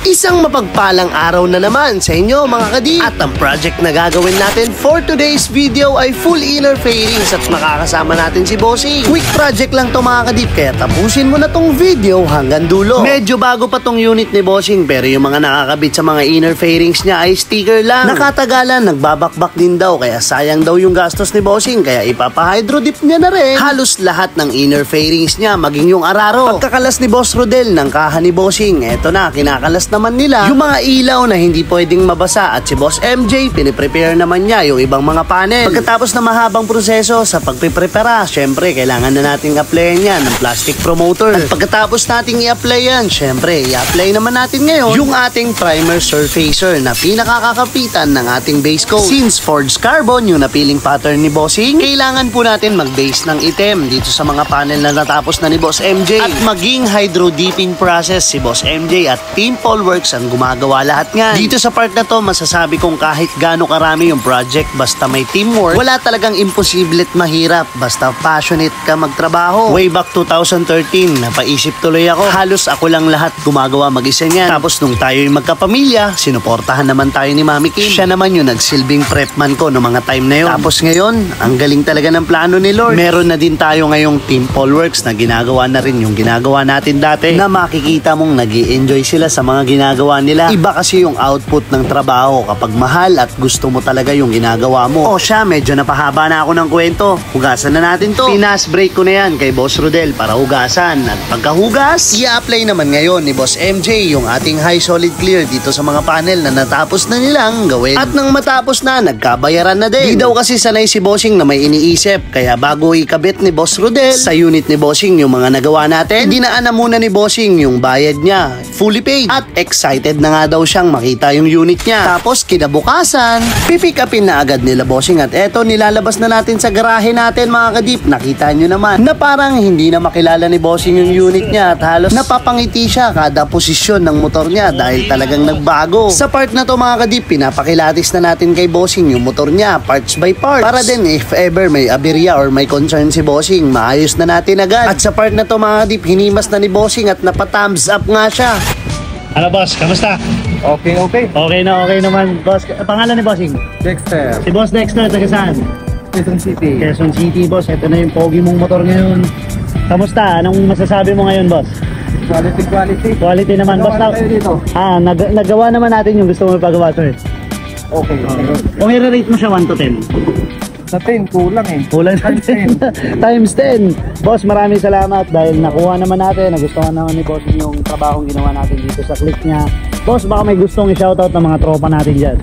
Isang mapagpalang araw na naman sa inyo mga kadip. At ang project na gagawin natin for today's video ay full inner fairings at makakasama natin si Bossing. Quick project lang to mga kadip, kaya tapusin mo na tong video hanggang dulo. Medyo bago pa tong unit ni Bossing, pero yung mga nakakabit sa mga inner fairings niya ay sticker lang. Nakatagalan, nagbabakbak din daw, kaya sayang daw yung gastos ni Bossing, kaya ipapa-hydro dip niya na rin halos lahat ng inner fairings niya, maging yung araro. Pagkakalas ni Boss Rodel ng kaha ni Bossing, eto na, kinakalas naman nila yung mga ilaw na hindi pwedeng mabasa, at si Boss MJ piniprepare naman niya yung ibang mga panel. Pagkatapos na mahabang proseso sa pagpiprepara, syempre kailangan na nating applyan yan ng plastic promoter. At pagkatapos nating i-apply yan, syempre i-apply naman natin ngayon yung ating primer surfacer na pinakakakapitan ng ating base coat. Since forged carbon yung napiling pattern ni Bossing, kailangan po natin mag-base ng item dito sa mga panel na natapos na ni Boss MJ. At maging hydro dipping process si Boss MJ at Team Paul Works ang gumagawa lahat nga. Dito sa part na to, masasabi kong kahit gaano karami yung project, basta may teamwork, wala talagang imposible at mahirap, basta passionate ka magtrabaho. Way back 2013, napaisip tuloy ako. Halos ako lang lahat gumagawa mag-isa niyan. Tapos nung tayo'y magkapamilya, sinuportahan naman tayo ni Mami Kim. Siya naman yung nagsilbing prepman ko noong mga time na yun. Tapos ngayon, ang galing talaga ng plano ni Lord. Meron na din tayo ngayong Team Paul Works na ginagawa na rin yung ginagawa natin dati, na makikita mong nag-i-enjoy sila sa mga ginagawa nila. Iba kasi yung output ng trabaho kapag mahal at gusto mo talaga yung ginagawa mo. O siya, medyo napahaba na ako ng kwento. Hugasan na natin to. Pinas break ko na yan kay Boss Rodel para hugasan. At pagkahugas, i-apply naman ngayon ni Boss MJ yung ating high solid clear dito sa mga panel na natapos na nilang gawin. At nang matapos na, nagkabayaran na din. Di daw kasi sanay si Bossing na may iniisip, kaya bago ikabit ni Boss Rodel sa unit ni Bossing yung mga nagawa natin, dinaan na muna ni Bossing yung bayad niya, fully paid. At excited na nga daw siyang makita yung unit niya. Tapos kinabukasan, pipick upin na agad nila Bossing, at eto, nilalabas na natin sa garahe natin mga kadip. Nakita nyo naman na parang hindi na makilala ni Bossing yung unit niya, at halos napapangiti siya kada posisyon ng motor niya dahil talagang nagbago. Sa part na to mga kadip, pinapakilatis na natin kay Bossing yung motor niya parts by parts, para din if ever may aberya or may concern si Bossing, maayos na natin agad. At sa part na to mga kadip, hinimas na ni Bossing at napa-thumbs up nga siya. Ano boss, kamusta? Okay. Okay naman boss. Pangalan ni Bossing? Dexter. Si Boss Dexter, taga saan? Quezon City. Quezon City boss, ito na yung pogi mong motor ngayon. Kamusta? Anong masasabi mo ngayon boss? Quality. Quality naman boss. Dito. Nagawa naman natin yung gusto mo ipagawa sir. Okay. Kung i-rate mo siya 1 to 10? Sa 10, kulang eh. Kulang natin. Times 10. Boss, maraming salamat dahil nakuha naman natin, nagustuhan naman ni Boss yung trabahong ginawa natin dito sa click niya. Boss, baka may gustong i-shoutout ng mga tropa natin dyan.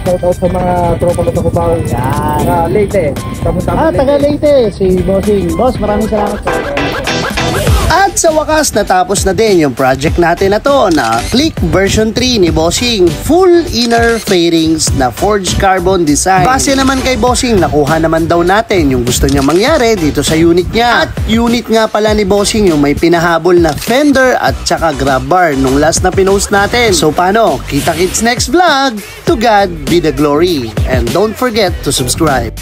Shoutout sa mga tropa na takubaw. Yan. Leyte. Taga Leyte, si Bossing. Boss, maraming salamat sa At sa wakas, natapos na din yung project natin na to na Click version 3 ni Bossing. Full inner fairings na forged carbon design. Base naman kay Bossing, nakuha naman daw natin yung gusto niya mangyari dito sa unit niya. At unit nga pala ni Bossing yung may pinahabol na fender at saka grab bar nung last na pinost natin. So paano? Kita-kits next vlog. To God be the glory. And don't forget to subscribe.